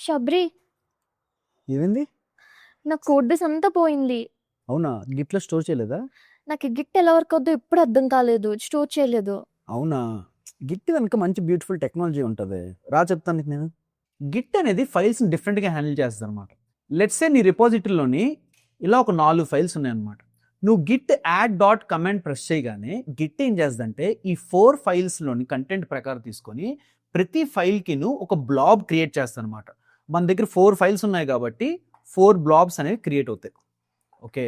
శబరి, ఏమైంది? నా code base అంతా పోయింది. అవునా? గిట్ల స్టోర్ చేయలేదా? నాకు ఈ గిట్ ఎలా వర్క్ అవుతుందో ఎప్పుడు అర్థం కాలేదు. స్టోర్ చేయలేదు. అవునా? గిట్ వెనక మంచి బ్యూటిఫుల్ టెక్నాలజీ ఉంటుంది. రా చెప్తాను నీకు నేను. గిట్ అనేది ఫైల్స్ని డిఫరెంట్గా హ్యాండిల్ చేస్తుంది అనమాట. లెట్సే నీ రిపాజిటరీలోని ఇలా ఒక 4 ఫైల్స్ ఉన్నాయన్నమాట. నువ్వు Git add dot command press చేయగానే గిట్ ఏం చేస్తుందంటే ఈ 4 ఫైల్స్లోని కంటెంట్ ప్రకారం తీసుకొని ప్రతి ఫైల్కి నువ్వు ఒక బ్లాబ్ క్రియేట్ చేస్తాను అనమాట. మన దగ్గర 4 ఫైల్స్ ఉన్నాయి కాబట్టి 4 బ్లాబ్స్ అనేవి క్రియేట్ అవుతాయి. ఓకే,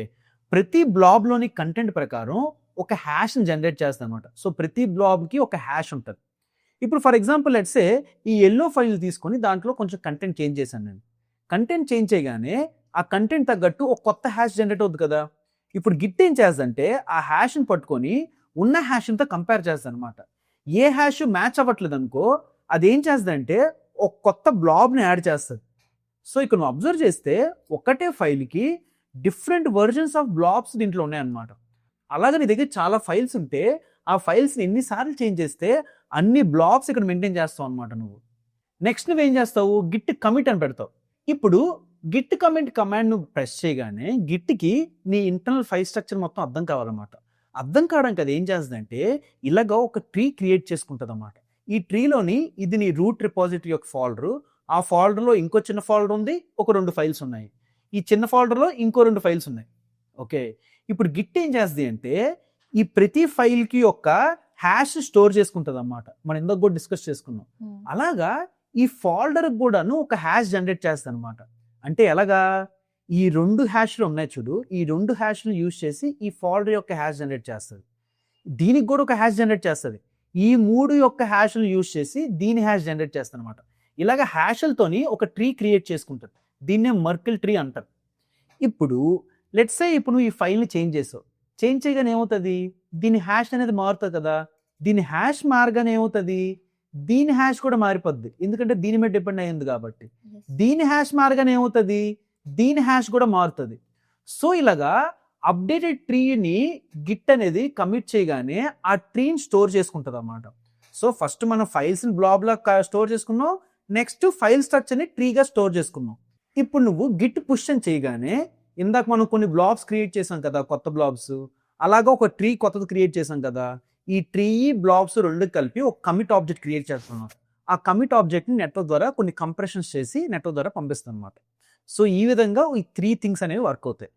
ప్రతి బ్లాబ్లోని కంటెంట్ ప్రకారం ఒక హ్యాష్ని జనరేట్ చేస్తాను అనమాట. సో ప్రతి బ్లాబ్కి ఒక హ్యాష్ ఉంటుంది. ఇప్పుడు ఫర్ ఎగ్జాంపుల్ లెట్సే ఈ ఎల్లో ఫైల్ తీసుకొని దాంట్లో కొంచెం కంటెంట్ చేంజ్ చేశాను నేను. కంటెంట్ చేంజ్ చేయగానే ఆ కంటెంట్ తగ్గట్టు ఒక కొత్త హ్యాష్ జనరేట్ అవుతుంది కదా. ఇప్పుడు గిట్ ఏం చేస్తుందంటే ఆ హ్యాష్ని పట్టుకొని ఉన్న హ్యాష్తో కంపేర్ చేస్తాను అనమాట. ఏ హ్యాష్ మ్యాచ్ అవ్వట్లేదు అనుకో, అదేం చేస్తుందంటే ఒక కొత్త బ్లాబ్ని యాడ్ చేస్తుంది. సో ఇక్కడ నువ్వు అబ్జర్వ్ చేస్తే ఒకటే ఫైల్కి డిఫరెంట్ వర్జన్స్ ఆఫ్ బ్లాబ్స్ దీంట్లో ఉన్నాయన్నమాట. అలాగే నీ దగ్గర చాలా ఫైల్స్ ఉంటే ఆ ఫైల్స్ని ఎన్నిసార్లు చేంజ్ చేస్తే అన్ని బ్లాబ్స్ ఇక్కడ మెయింటైన్ చేస్తావు అనమాట నువ్వు. నెక్స్ట్ నువ్వేం చేస్తావు, గిట్ కమిట్ అని పెడతావు. ఇప్పుడు గిట్ కమిట్ కమాండ్ నువ్వు ప్రెస్ చేయగానే గిట్కి నీ ఇంటర్నల్ ఫైల్ స్ట్రక్చర్ మొత్తం అర్థం కావాలన్నమాట. అర్థం కావడానికి అది ఏం చేస్తుందంటే ఇలాగా ఒక ట్రీ క్రియేట్ చేసుకుంటుంది అన్నమాట. ఈ ట్రీలోని ఇది నీ రూట్ రిపాజిటరీ యొక్క ఫోల్డరు, ఆ ఫోల్డర్లో ఇంకో చిన్న ఫోల్డర్ ఉంది, ఒక 2 ఫైల్స్ ఉన్నాయి. ఈ చిన్న ఫోల్డర్లో ఇంకో 2 ఫైల్స్ ఉన్నాయి. ఓకే, ఇప్పుడు గిట్ ఏం చేస్తుంది అంటే ఈ ప్రతి ఫైల్కి ఒక హ్యాష్ స్టోర్ చేసుకుంటుంది అన్నమాట. మనం ఇందాక కూడా డిస్కస్ చేసుకున్నాం. అలాగా ఈ ఫోల్డర్కి కూడాను ఒక హ్యాష్ జనరేట్ చేస్తుంది అనమాట. అంటే ఎలాగా, ఈ 2 హ్యాష్లు ఉన్నాయి చూడు, ఈ 2 హ్యాష్లు యూజ్ చేసి ఈ ఫోల్డర్ యొక్క హ్యాష్ జనరేట్ చేస్తుంది. దీనికి కూడా ఒక హ్యాష్ జనరేట్ చేస్తుంది. ఈ 3 యొక్క హ్యాష్లు యూజ్ చేసి దీని హ్యాష్ జనరేట్ చేస్తుంది అనమాట. ఇలాగ హ్యాష్లతోని ఒక ట్రీ క్రియేట్ చేసుకుంటుంది. దీన్నే మర్కిల్ ట్రీ అంటారు. ఇప్పుడు లెట్సే ఇప్పుడు నువ్వు ఈ ఫైల్ని చేంజ్ చేసావు. చేంజ్ చేయగానే ఏమవుతుంది, దీని హ్యాష్ అనేది మారుతుంది కదా. దీని హ్యాష్ మారగానే ఏమవుతుంది, దీని హ్యాష్ కూడా మారిపోద్ది, ఎందుకంటే దీని మీద డిపెండ్ అయ్యింది కాబట్టి. దీని హ్యాష్ మారగానే ఏమవుతుంది, దీని హ్యాష్ కూడా మారుతుంది. సో ఇలాగా అప్డేటెడ్ ట్రీని గిట్ అనేది కమిట్ చేయగానే ఆ ట్రీని స్టోర్ చేసుకుంటుంది అన్నమాట. సో ఫస్ట్ మనం ఫైల్స్ని బ్లాబ్లా స్టోర్ చేసుకున్నాం, నెక్స్ట్ ఫైల్ స్ట్రక్చర్ని ట్రీగా స్టోర్ చేసుకున్నాం. ఇప్పుడు నువ్వు గిట్ పుష్ అని చేయగానే ఇందాక మనం కొన్ని బ్లాబ్స్ క్రియేట్ చేసాం కదా, కొత్త బ్లాబ్స్, అలాగా ఒక ట్రీ కొత్తది క్రియేట్ చేసాం కదా. ఈ ట్రీ బ్లాబ్స్ 2 కలిపి ఒక కమిట్ ఆబ్జెక్ట్ క్రియేట్ చేస్తున్నాం. ఆ కమిట్ ఆబ్జెక్ట్ని నెట్వర్క్ ద్వారా కొన్ని కంప్రెషన్స్ చేసి నెట్వర్క్ ద్వారా పంపిస్తాం అనమాట. సో ఈ విధంగా ఈ 3 థింగ్స్ అనేవి వర్క్ అవుతాయి.